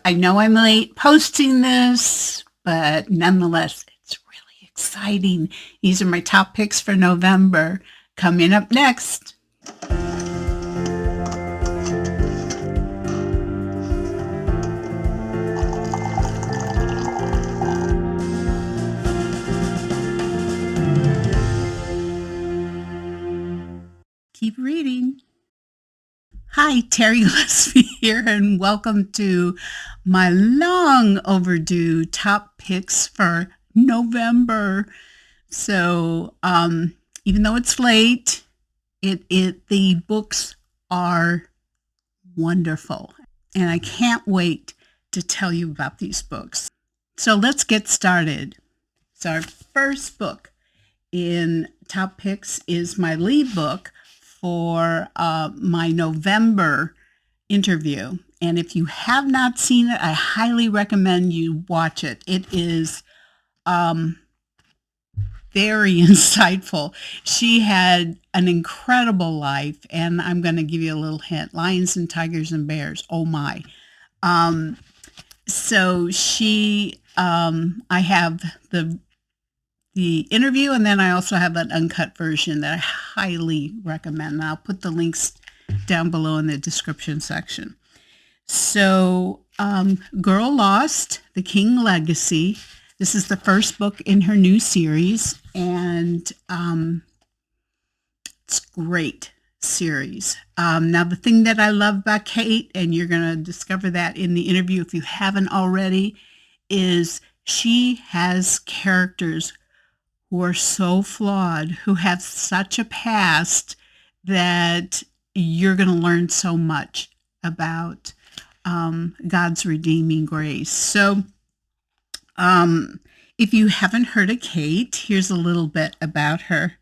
I know I'm late posting this, but nonetheless, it's really exciting. These are my top picks for November. Coming up next. Keep reading. Hi, Terri Gillespie here, and welcome to my long overdue top picks for November. So, even though it's late, the books are wonderful, and I can't wait to tell you about these books. So let's get started. So our first book in top picks is my lead book for my November interview. And if you have not seen it, I highly recommend you watch it. It is very insightful. She had an incredible life, and I'm going to give you a little hint. Lions and tigers and bears. Oh my. So she, I have the interview, and then I also have an uncut version that I highly recommend. And I'll put the links down below in the description section. So, Girl Lost, The King Legacy. This is the first book in her new series, and it's a great series. Now, the thing that I love about Kate, and you're going to discover that in the interview if you haven't already, is she has characters who are so flawed, who have such a past that you're going to learn so much about God's redeeming grace. So if you haven't heard of Kate, here's a little bit about her.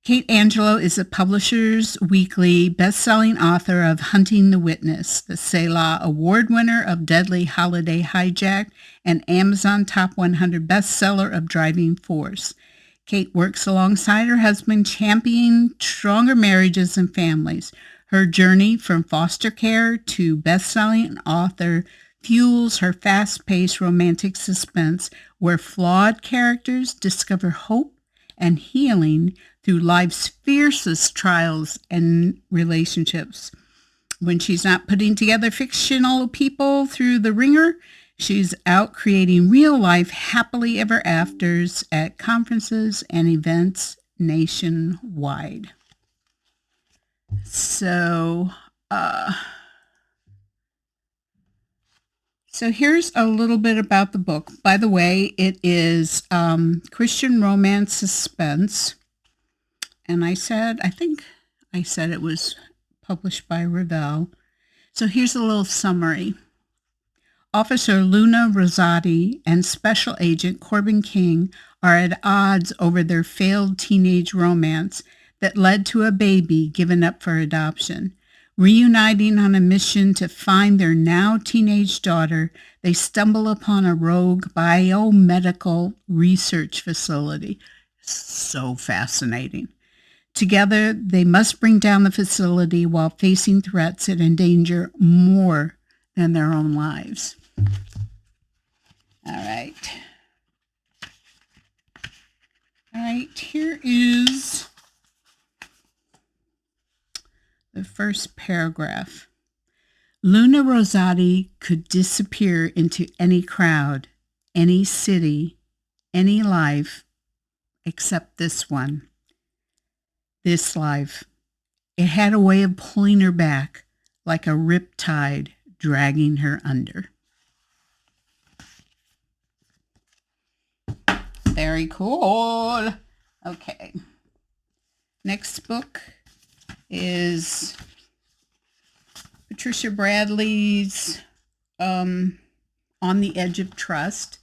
Kate Angelo is a Publishers Weekly best-selling author of Hunting the Witness, the Selah Award winner of Deadly Holiday Hijack, and Amazon Top 100 bestseller of Driving Force. Kate works alongside her husband, championing stronger marriages and families. Her journey from foster care to best-selling author fuels her fast-paced romantic suspense, where flawed characters discover hope and healing through life's fiercest trials and relationships. When she's not putting together fictional people through the ringer, she's out creating real-life happily ever afters at conferences and events nationwide. So here's a little bit about the book. By the way, it is Christian romance suspense. And I think I said it was published by Revell. So here's a little summary. Officer Luna Rosati and Special Agent Corbin King are at odds over their failed teenage romance that led to a baby given up for adoption. Reuniting on a mission to find their now teenage daughter, they stumble upon a rogue biomedical research facility. So fascinating. Together, they must bring down the facility while facing threats that endanger more than their own lives. All right, here is the first paragraph. Luna Rosati could disappear into any crowd, any city, any life, except this one. This life. It had a way of pulling her back like a riptide dragging her under. Very cool. Okay. Next book is Patricia Bradley's On the Edge of Trust.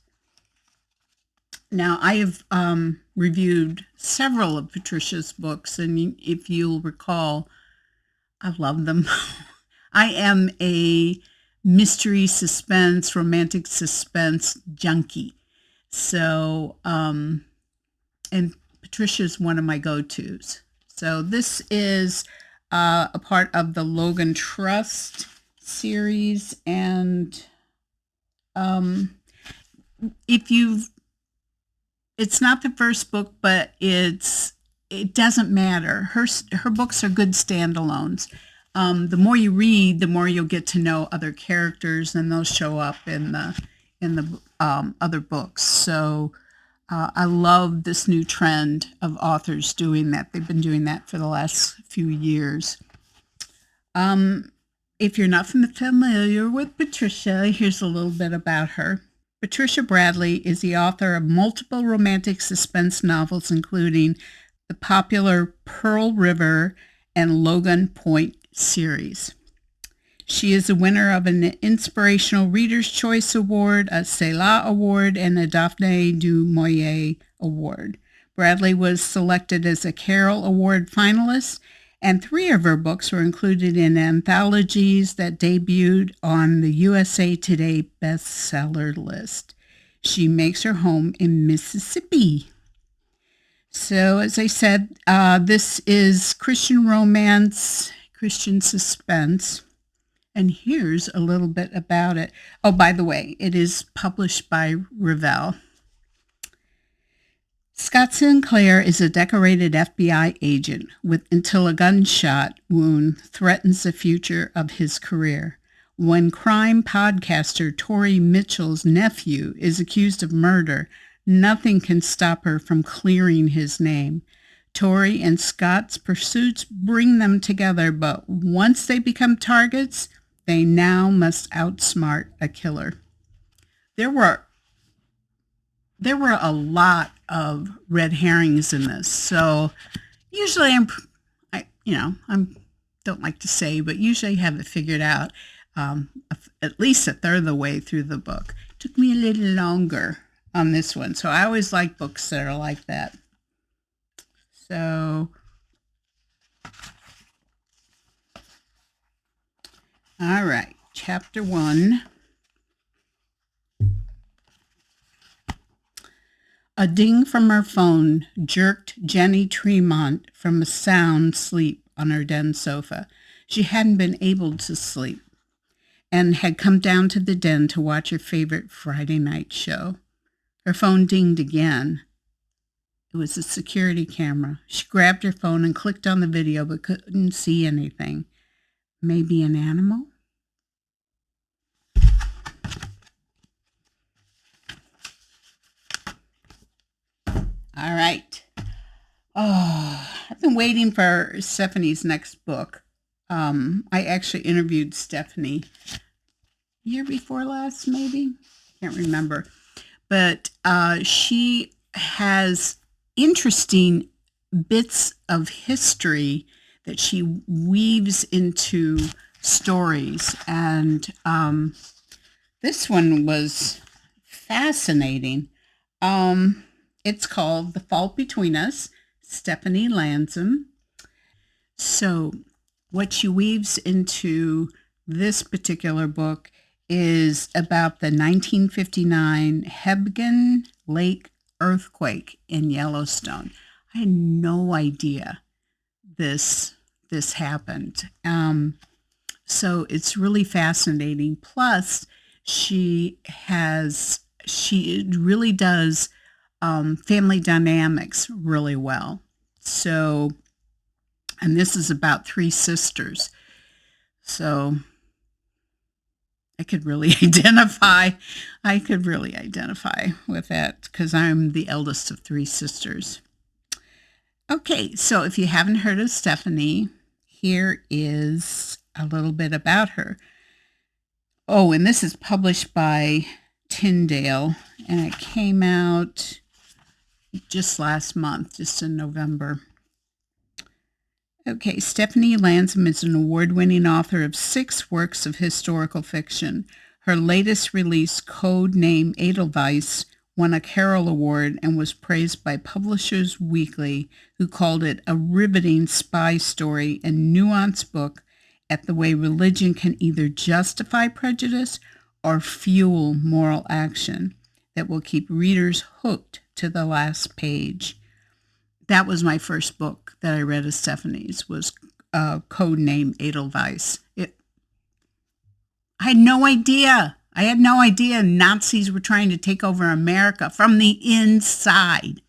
Now, I have reviewed several of Patricia's books, and if you'll recall, I love them. I am a mystery suspense, romantic suspense junkie. So, and Patricia's one of my go-tos. So this is a part of the Logan Trust series, and Um, if you've, it's not the first book, but it doesn't matter. Her books are good standalones. The more you read, the more you'll get to know other characters, and they'll show up in the other books. So I love this new trend of authors doing that. They've been doing that for the last few years. If you're not familiar with Patricia, here's a little bit about her. Patricia Bradley is the author of multiple romantic suspense novels, including the popular Pearl River and Logan Point series. She is the winner of an Inspirational Reader's Choice Award, a Selah Award, and a Daphne du Maurier Award. Bradley was selected as a Carol Award finalist, and 3 of her books were included in anthologies that debuted on the USA Today bestseller list. She makes her home in Mississippi. So, as I said, this is Christian romance, Christian suspense. And here's a little bit about it. Oh, by the way, it is published by Revell. Scott Sinclair is a decorated FBI agent until a gunshot wound threatens the future of his career. When crime podcaster Tori Mitchell's nephew is accused of murder, nothing can stop her from clearing his name. Tori and Scott's pursuits bring them together, but once they become targets, they now must outsmart a killer. There were a lot of red herrings in this. So usually I don't like to say, but usually have it figured out at least a third of the way through the book. It took me a little longer on this one. So I always like books that are like that. So, all right, chapter 1. A ding from her phone jerked Jenny Tremont from a sound sleep on her den sofa. She hadn't been able to sleep and had come down to the den to watch her favorite Friday night show. Her phone dinged again. It was a security camera. She grabbed her phone and clicked on the video but couldn't see anything. Maybe an animal? All right. Oh, I've been waiting for Stephanie's next book. I actually interviewed Stephanie year before last, maybe. Can't remember. But she has interesting bits of history that she weaves into stories. And this one was fascinating. It's called The Fault Between Us, Stephanie Landsem. So what she weaves into this particular book is about the 1959 Hebgen Lake earthquake in Yellowstone. I had no idea this happened. So it's really fascinating. Plus, she really does family dynamics really well. So, and this is about 3 sisters. So I could really identify with that because I'm the eldest of 3 sisters. Okay, so if you haven't heard of Stephanie, here is a little bit about her. Oh, and this is published by Tyndale, and it came out just last month, just in November. Okay, Stephanie Landsem is an award-winning author of 6 works of historical fiction. Her latest release, Code Name Edelweiss, won a Carol Award and was praised by Publishers Weekly, who called it a riveting spy story and nuanced book at the way religion can either justify prejudice or fuel moral action that will keep readers hooked to the last page. That was my first book that I read of Stephanie's, was Code Name Edelweiss. I had no idea I had no idea Nazis were trying to take over America from the inside.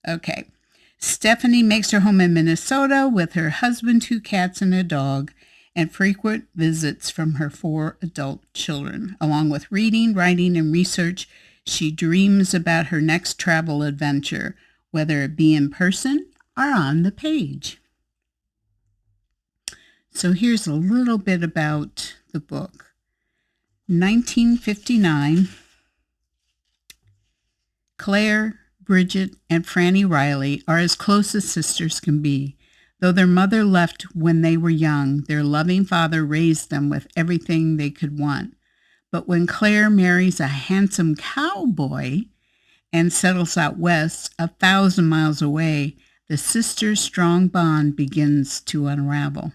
Okay. Stephanie makes her home in Minnesota with her husband, 2 cats, and a dog, and frequent visits from her 4 adult children. Along with reading, writing, and research, she dreams about her next travel adventure, whether it be in person or on the page. So here's a little bit about the book. 1959, Claire, Bridget, and Franny Riley are as close as sisters can be. Though their mother left when they were young, their loving father raised them with everything they could want. But when Claire marries a handsome cowboy and settles out west, 1,000 miles away, the sisters' strong bond begins to unravel.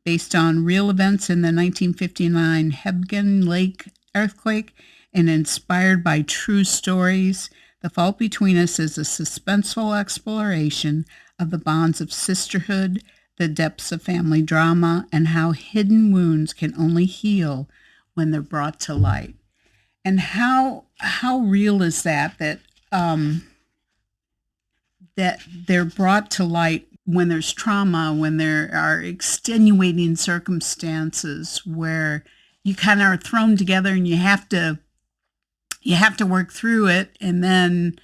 Based on real events in the 1959 Hebgen Lake earthquake and inspired by true stories, The Fault Between Us is a suspenseful exploration of the bonds of sisterhood, the depths of family drama, and how hidden wounds can only heal when they're brought to light. And how real is that they're brought to light when there's trauma, when there are extenuating circumstances where you kind of are thrown together and you have to work through it, and then,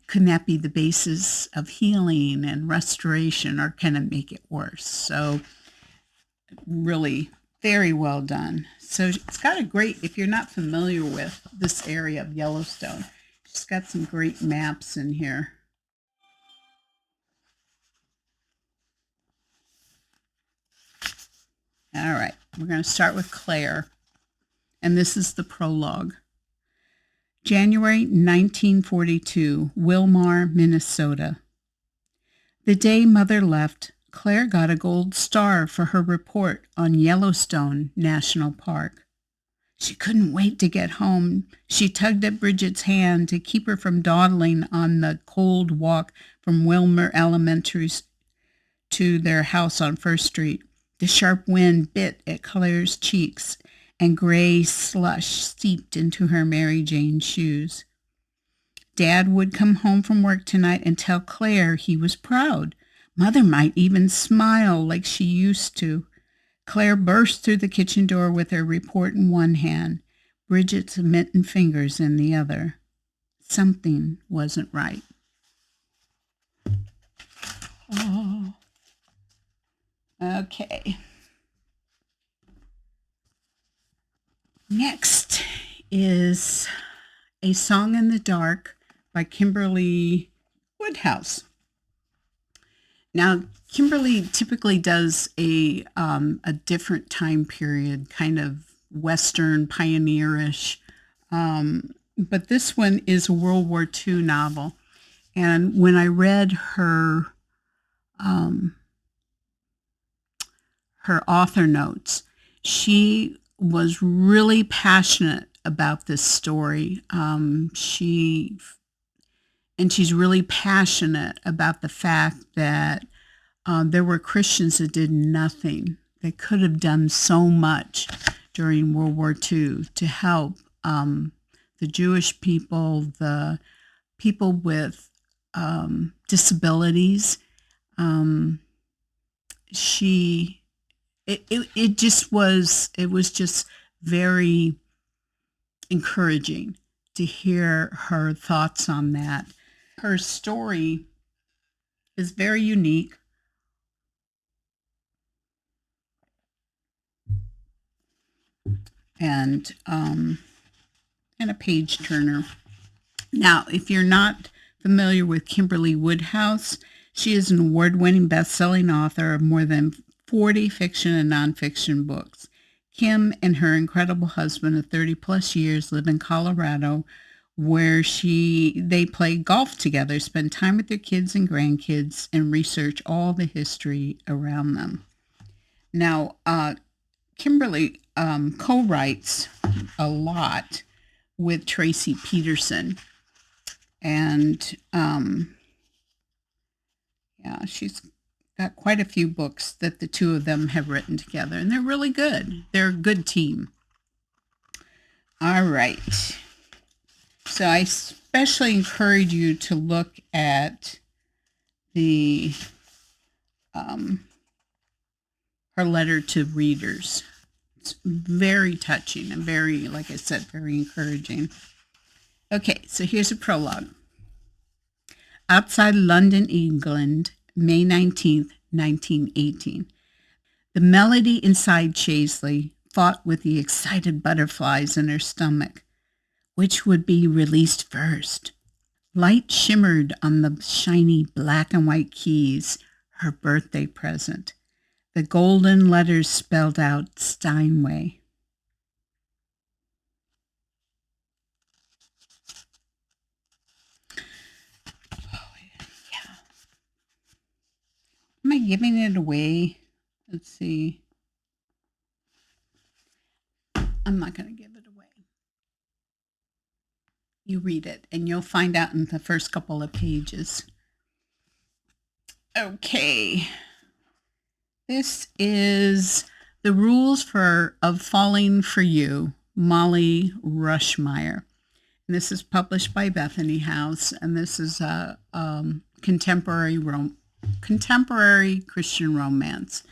can that be the basis of healing and restoration, or can it make it worse? So really very well done. So it's got a great, if you're not familiar with this area of Yellowstone, it's got some great maps in here. All right, we're going to start with Claire, and this is the prologue. January 1942, Wilmar, Minnesota. The day Mother left, Claire got a gold star for her report on Yellowstone National Park. She couldn't wait to get home. She tugged at Bridget's hand to keep her from dawdling on the cold walk from Wilmer Elementary to their house on First Street. The sharp wind bit at Claire's cheeks, and gray slush seeped into her Mary Jane shoes. Dad would come home from work tonight and tell Claire he was proud. Mother might even smile like she used to. Claire burst through the kitchen door with her report in one hand, Bridget's mittened fingers in the other. Something wasn't right. Oh. Okay. Next is A Song in the Dark by Kimberley Woodhouse. Now, Kimberley typically does a different time period, kind of Western, pioneerish, but this one is a World War II novel. And when I read her author notes, she was really passionate about this story. She's really passionate about the fact that there were Christians that did nothing. They could have done so much during World War II to help the Jewish people, the people with disabilities. It was just very encouraging to hear her thoughts on that. Her story is very unique. And a page turner. Now, if you're not familiar with Kimberley Woodhouse, she is an award-winning best-selling author of more than 40 fiction and nonfiction books. Kim and her incredible husband of 30-plus years live in Colorado, where they play golf together, spend time with their kids and grandkids, and research all the history around them. Now, Kimberley co-writes a lot with Tracy Peterson, and she's got quite a few books that the two of them have written together, and they're really good. They're a good team. All right. So I especially encourage you to look at the her letter to readers. It's very touching and very, like I said, very encouraging. Okay, so here's a prologue. Outside London, England, May 19th, 1918. The melody inside Chaisley fought with the excited butterflies in her stomach. Which would be released first? Light shimmered on the shiny black and white keys, her birthday present. The golden letters spelled out Steinway. Oh, yeah. Am I giving it away? Let's see. I'm not going to give it away. You read it, and you'll find out in the first couple of pages. Okay. This is The Rules of Falling for You, Mollie Rushmeyer. And this is published by Bethany House, and this is a contemporary Christian romance.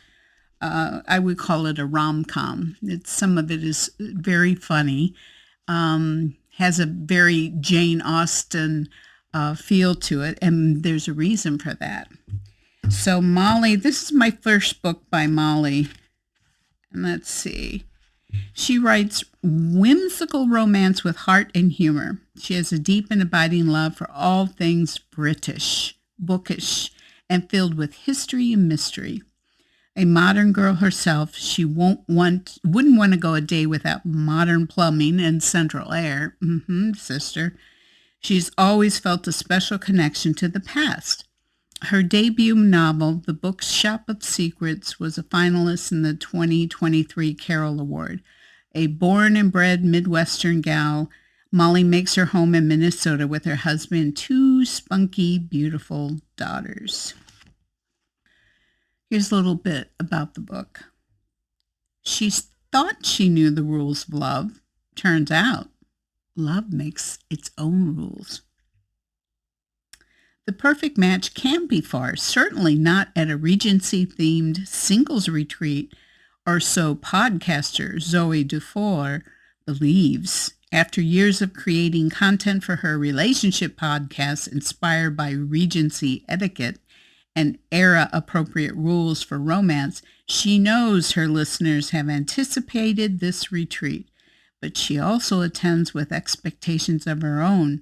I would call it a rom-com. Some of it is very funny, has a very Jane Austen feel to it, and there's a reason for that. So Mollie, this is my first book by Mollie, and let's see. She writes whimsical romance with heart and humor. She has a deep and abiding love for all things British, bookish, and filled with history and mystery. A modern girl herself, she wouldn't want to go a day without modern plumbing and central air. Sister. She's always felt a special connection to the past. Her debut novel, The Bookshop of Secrets, was a finalist in the 2023 Carol Award. A born and bred Midwestern gal, Mollie makes her home in Minnesota with her husband and two spunky, beautiful daughters. Here's a little bit about the book. She thought she knew the rules of love. Turns out, love makes its own rules. The perfect match can't be far, certainly not at a Regency-themed singles retreat, or so podcaster Zoe Dufour believes. After years of creating content for her relationship podcast inspired by Regency etiquette and era-appropriate rules for romance, she knows her listeners have anticipated this retreat, but she also attends with expectations of her own,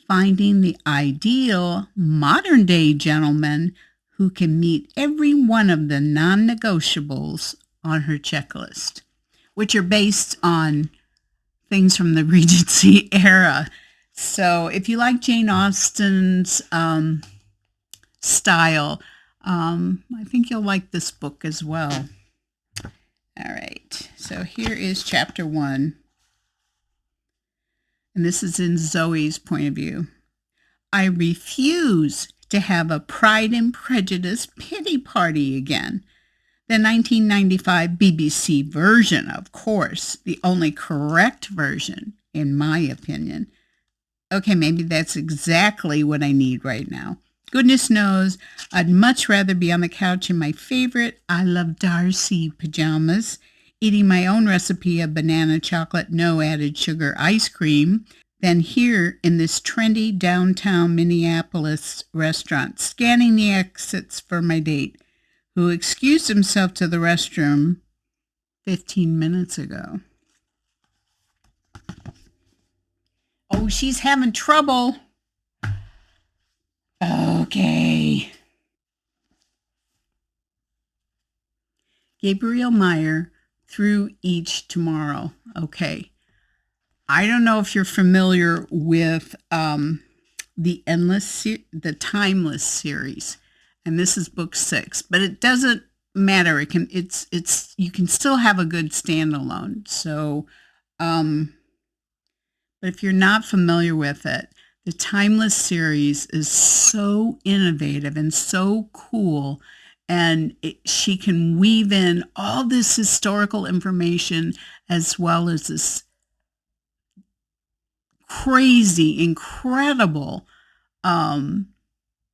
finding the ideal modern-day gentleman who can meet every one of the non-negotiables on her checklist, which are based on things from the Regency era. So if you like Jane Austen's style, I think you'll like this book as well. All right, so here is chapter 1. And this is in Zoe's point of view. I refuse to have a Pride and Prejudice pity party again. The 1995 BBC version, of course, the only correct version, in my opinion. Okay, maybe that's exactly what I need right now. Goodness knows, I'd much rather be on the couch in my favorite I Love Darcy pajamas, eating my own recipe of banana chocolate, no added sugar ice cream, than here in this trendy downtown Minneapolis restaurant, scanning the exits for my date, who excused himself to the restroom 15 minutes ago. Oh, she's having trouble. Okay. Gabrielle Meyer, Through Each Tomorrow. Okay. I don't know if you're familiar with the Timeless series, and this is book 6, but it doesn't matter. You can still have a good standalone. So, but if you're not familiar with it, the Timeless series is so innovative and so cool, And she can weave in all this historical information as well as this crazy, incredible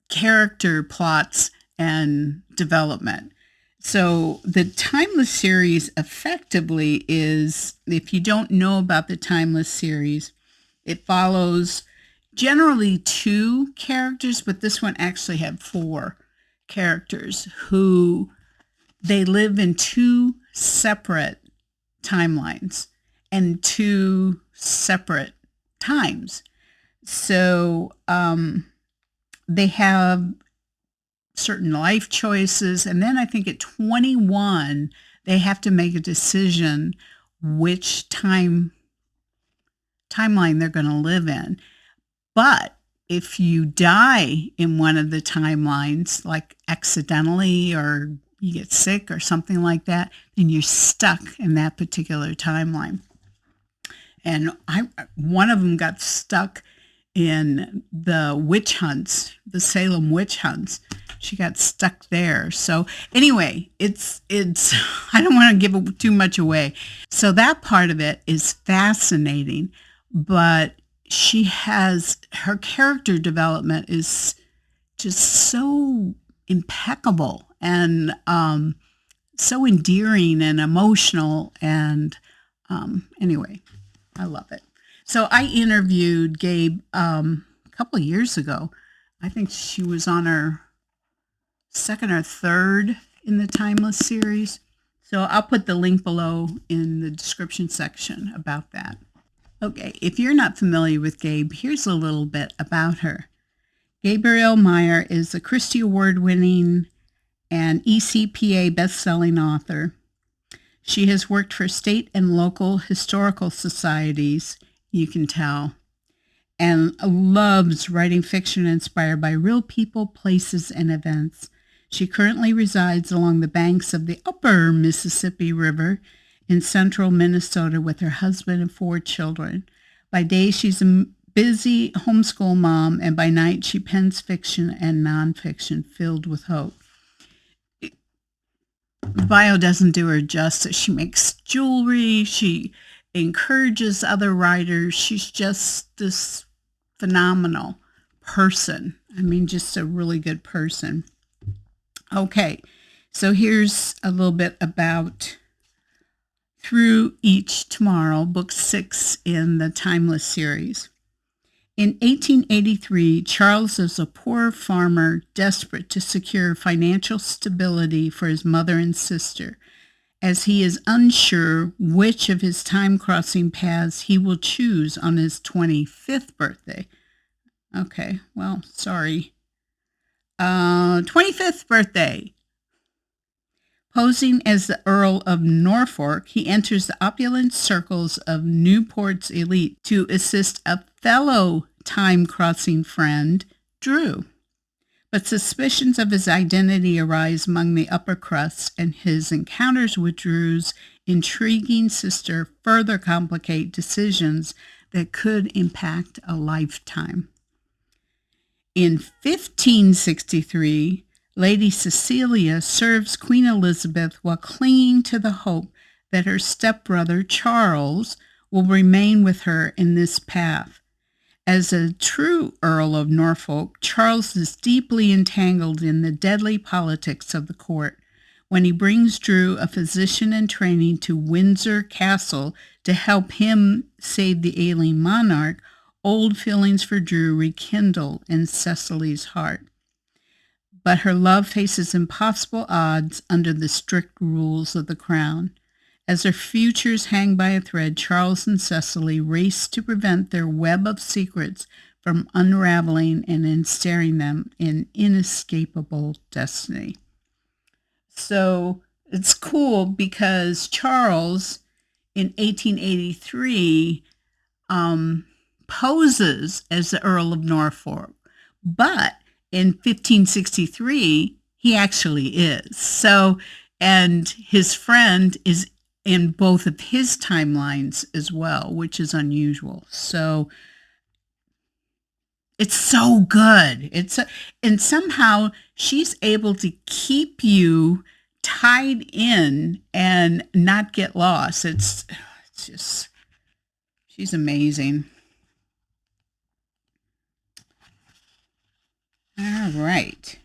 character plots and development. So the Timeless series effectively is, if you don't know about the Timeless series, it follows generally two characters, but this one actually had four characters who they live in two separate timelines and two separate times. So they have certain life choices. And then I think at 21, they have to make a decision which timeline they're going to live in. But if you die in one of the timelines, like accidentally or you get sick or something like that, then you're stuck in that particular timeline. And one of them got stuck in the witch hunts, the Salem witch hunts. She got stuck there. So anyway, it's I don't want to give too much away. So that part of it is fascinating, but her character development is just so impeccable and so endearing and emotional. And anyway, I love it. So I interviewed Gabe a couple of years ago. I think she was on her second or third in the Timeless series. So I'll put the link below in the description section about that. Okay, if you're not familiar with Gabe, here's a little bit about her. Gabrielle Meyer is a Christie Award-winning and ECPA best-selling author. She has worked for state and local historical societies, you can tell, and loves writing fiction inspired by real people, places, and events. She currently resides along the banks of the upper Mississippi River in central Minnesota with her husband and 4 children. By day, she's a busy homeschool mom, and by night, she pens fiction and nonfiction filled with hope. The bio doesn't do her justice. She makes jewelry. She encourages other writers. She's just this phenomenal person. I mean, just a really good person. Okay, so here's a little bit about Through Each Tomorrow, book 6 in the Timeless series. In 1883, Charles is a poor farmer desperate to secure financial stability for his mother and sister, as he is unsure which of his time-crossing paths he will choose on his 25th birthday. Okay, well, sorry. 25th birthday. Posing as the Earl of Norfolk, he enters the opulent circles of Newport's elite to assist a fellow time-crossing friend, Drew. But suspicions of his identity arise among the upper crust, and his encounters with Drew's intriguing sister further complicate decisions that could impact a lifetime. In 1563, Lady Cecilia serves Queen Elizabeth while clinging to the hope that her stepbrother Charles will remain with her in this path. As a true Earl of Norfolk, Charles is deeply entangled in the deadly politics of the court. When he brings Drew, a physician in training, to Windsor Castle to help him save the ailing monarch, old feelings for Drew rekindle in Cecily's heart. But her love faces impossible odds under the strict rules of the crown. As their futures hang by a thread, Charles and Cecily race to prevent their web of secrets from unraveling and ensnaring them in inescapable destiny. So it's cool because Charles, in 1883, poses as the Earl of Norfolk, but in 1563, he actually is. So, and his friend is in both of his timelines as well, which is unusual. So It's so good. And somehow she's able to keep you tied in and not get lost. It's just she's amazing. All right.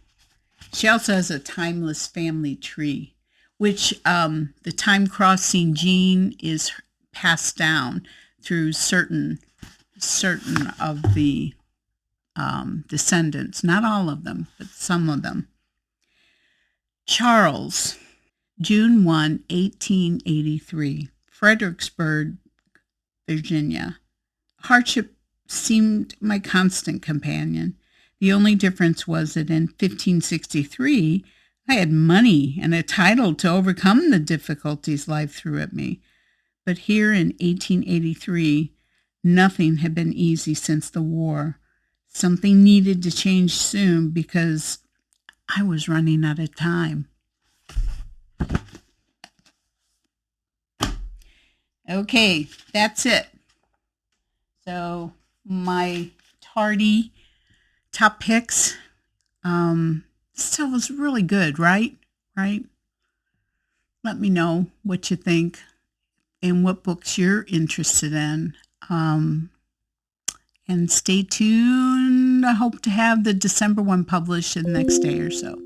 She also has a timeless family tree, which the time crossing gene is passed down through certain of the descendants. Not all of them, but some of them. Charles, June 1, 1883, Fredericksburg, Virginia. Hardship seemed my constant companion. The only difference was that in 1563, I had money and a title to overcome the difficulties life threw at me. But here in 1883, nothing had been easy since the war. Something needed to change soon because I was running out of time. Okay, that's it. So my tardy top picks still was really good, right? Right? Let me know what you think and what books you're interested in. And stay tuned. I hope to have the December one published in the next day or so.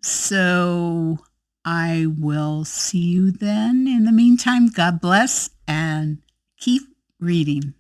So I will see you then. In the meantime, God bless and keep reading.